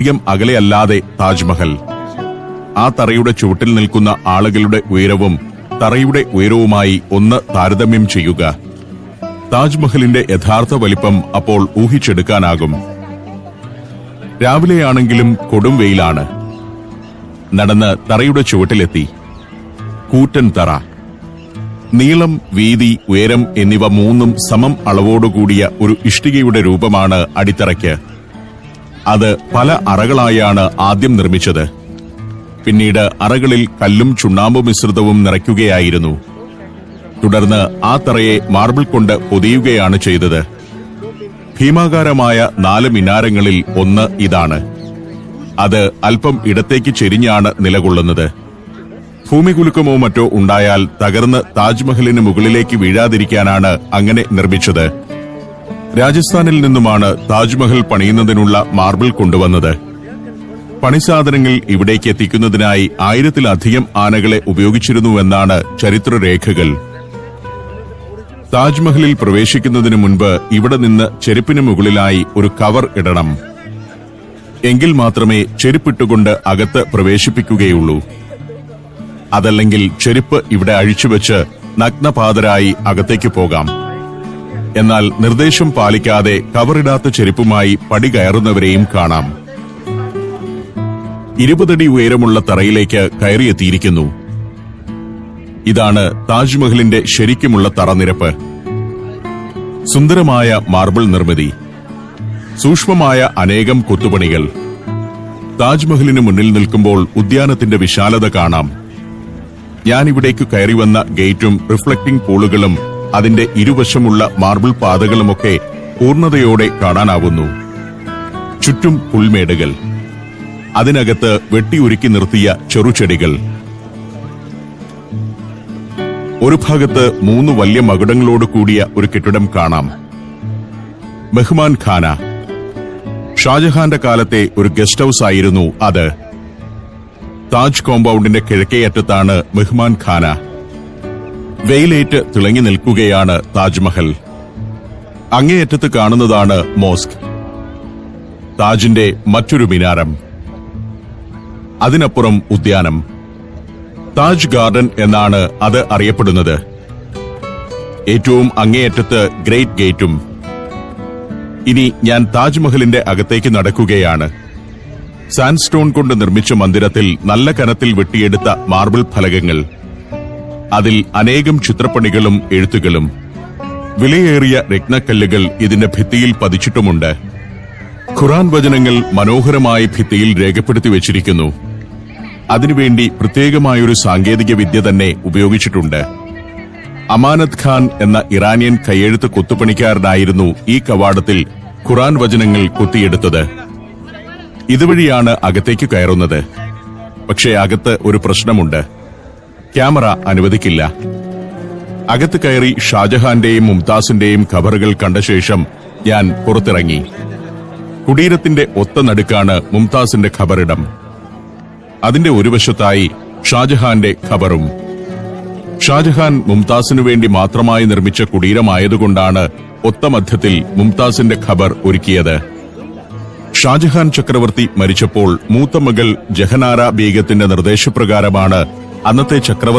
അധികം അകലെയല്ലാതെ താജ്മഹൽ. ആ തറയുടെ ചുവട്ടിൽ നിൽക്കുന്ന ആളുകളുടെ ഉയരവും തറയുടെ ഉയരവുമായി ഒന്ന് താരതമ്യം ചെയ്യുക. താജ്മഹലിന്റെ യഥാർത്ഥ വലിപ്പം അപ്പോൾ ഊഹിച്ചെടുക്കാനാകും. രാവിലെയാണെങ്കിലും കൊടും വെയിലാണ്. നടന്ന് തറയുടെ ചുവട്ടിലെത്തി. കൂറ്റൻ തറ. നീളം, വീതി, ഉയരം എന്നിവ മൂന്നും സമം അളവോടുകൂടിയ ഒരു ഇഷ്ടികയുടെ രൂപമാണ് അടിത്തറയ്ക്ക്. അത് പല അറകളായാണ് ആദ്യം നിർമ്മിച്ചത്. പിന്നീട് അറകളിൽ കല്ലും ചുണ്ണാമ്പു മിശ്രിതവും നിറയ്ക്കുകയായിരുന്നു. തുടർന്ന് ആ തറയെ മാർബിൾ കൊണ്ട് പൊതിയുകയാണ് ചെയ്തത്. ഭീമാകാരമായ 4 മിനാരങ്ങളിൽ ഒന്ന് ഇതാണ്. അത് അല്പം ഇടത്തേക്ക് ചെരിഞ്ഞാണ് നിലകൊള്ളുന്നത്. ഭൂമികുലുക്കമോ മറ്റോ ഉണ്ടായാൽ തകർന്ന് താജ്മഹലിന് മുകളിലേക്ക് വീഴാതിരിക്കാനാണ് അങ്ങനെ നിർമ്മിച്ചത്. രാജസ്ഥാനിൽ നിന്നുമാണ് താജ്മഹൽ പണിയുന്നതിനുള്ള മാർബിൾ കൊണ്ടുവന്നത്. പണിസാധനങ്ങൾ ഇവിടേക്ക് എത്തിക്കുന്നതിനായി 1000-ലധികം ആനകളെ ഉപയോഗിച്ചിരുന്നുവെന്നാണ് ചരിത്രരേഖകൾ. താജ്മഹലിൽ പ്രവേശിക്കുന്നതിനു മുൻപ് ഇവിടെ നിന്ന് ചെരുപ്പിന് മുകളിലായി ഒരു കവർ ഇടണം. എങ്കിൽ മാത്രമേ ചെരുപ്പിട്ടുകൊണ്ട് അകത്ത് പ്രവേശിപ്പിക്കുകയുള്ളൂ. അതല്ലെങ്കിൽ ചെരുപ്പ് ഇവിടെ അഴിച്ചുവെച്ച് നഗ്നപാതരായി അകത്തേക്ക് പോകാം. എന്നാൽ നിർദ്ദേശം പാലിക്കാതെ കവറിടാത്ത ചെരുപ്പുമായി പടി കയറുന്നവരെയും കാണാം. 20 അടി ഉയരമുള്ള തറയിലേക്ക് കയറിയെത്തിയിരിക്കുന്നു. ഇതാണ് താജ്മഹലിന്റെ ശരിക്കുമുള്ള തറനിരപ്പ്. സുന്ദരമായ മാർബിൾ നിർമ്മിതി, സൂക്ഷ്മമായ അനേകം കൊത്തുപണികൾ. താജ്മഹലിന് മുന്നിൽ നിൽക്കുമ്പോൾ ഉദ്യാനത്തിന്റെ വിശാലത കാണാം. ഞാനിവിടേക്ക് കയറിവന്ന ഗേറ്റും റിഫ്ലക്റ്റിംഗ് പൂളുകളും അതിന്റെ ഇരുവശമുള്ള മാർബിൾ പാതകളുമൊക്കെ പൂർണ്ണതയോടെ കാണാനാവുന്നു. ചുറ്റും പുൽമേടുകൾ, അതിനകത്ത് വെട്ടിയൊരുക്കി നിർത്തിയ ചെറുചെടികൾ. ഒരു ഭാഗത്ത് 3 വലിയ മകുടങ്ങളോട് കൂടിയ ഒരു കെട്ടിടം കാണാം. മെഹ്മാൻ ഖാന. ഷാജഹാന്റെ കാലത്തെ ഒരു ഗസ്റ്റ് ഹൌസ് ആയിരുന്നു അത്. താജ് കോമ്പൗണ്ടിന്റെ കിഴക്കേ അറ്റത്താണ് മെഹ്മാൻ ഖാന. വെയിലേറ്റ് തിളങ്ങി നിൽക്കുകയാണ് താജ്മഹൽ. അങ്ങേയറ്റത്ത് കാണുന്നതാണ് മോസ്ക്, താജിന്റെ മറ്റൊരു മിനാരം. അതിനപ്പുറം ഉദ്യാനം. താജ് ഗാർഡൻ എന്നാണ് അത് അറിയപ്പെടുന്നത്. ഏറ്റവും അങ്ങേയറ്റത്ത് ഗ്രേറ്റ് ഗേറ്റും. ഇനി ഞാൻ താജ്മഹലിന്റെ അകത്തേക്ക് നടക്കുകയാണ്. സാൻഡ്സ്റ്റോൺ കൊണ്ട് നിർമ്മിച്ച മന്ദിരത്തിൽ നല്ല കനത്തിൽ വെട്ടിയെടുത്ത മാർബിൾ ഫലകങ്ങൾ. അതിൽ അനേകം ചിത്രപ്പണികളും എഴുത്തുകളും. വിലയേറിയ രത്നക്കല്ലുകൾ ഇതിന്റെ ഭിത്തിയിൽ പതിച്ചിട്ടുമുണ്ട്. ഖുറാൻ വചനങ്ങൾ മനോഹരമായി ഭിത്തിയിൽ രേഖപ്പെടുത്തി വച്ചിരിക്കുന്നു. അതിനുവേണ്ടി പ്രത്യേകമായൊരു സാങ്കേതിക വിദ്യ തന്നെ ഉപയോഗിച്ചിട്ടുണ്ട്. അമാനത് ഖാൻ എന്ന ഇറാനിയൻ കയ്യെഴുത്ത് കൊത്തുപണിക്കാരനായിരുന്നു ഈ കവാടത്തിൽ ഖുറാൻ വചനങ്ങൾ കൊത്തിയെടുത്തത്. ഇതുവഴിയാണ് അകത്തേക്ക് കയറുന്നത്. പക്ഷേ അകത്ത് ഒരു പ്രശ്നമുണ്ട്. ക്യാമറ അനുവദിക്കില്ല. അകത്ത് കയറി ഷാജഹാന്റെയും മുംതാസിന്റെയും ഖബറുകൾ കണ്ട ശേഷം ഞാൻ പുറത്തിറങ്ങി. കുടീരത്തിന്റെ ഒത്ത നടുക്കാണ് മുംതാസിന്റെ ഖബറിടം. അതിന്റെ ഒരു വശത്തായി ഷാജഹാന്റെ ഖബറും. ഷാജഹാൻ മുംതാസിനു വേണ്ടി മാത്രമായി നിർമ്മിച്ച കുടീരമായതുകൊണ്ടാണ് ഒത്ത മധ്യത്തിൽ മുംതാസിന്റെ ഖബർ ഒരുക്കിയത്. ഷാജഹാൻ ചക്രവർത്തി മരിച്ചപ്പോൾ മൂത്ത മകൾ ജഹനാര ബീഗത്തിന്റെ നിർദ്ദേശപ്രകാരമാണ് അന്നത്തെ ചക്രവർത്തി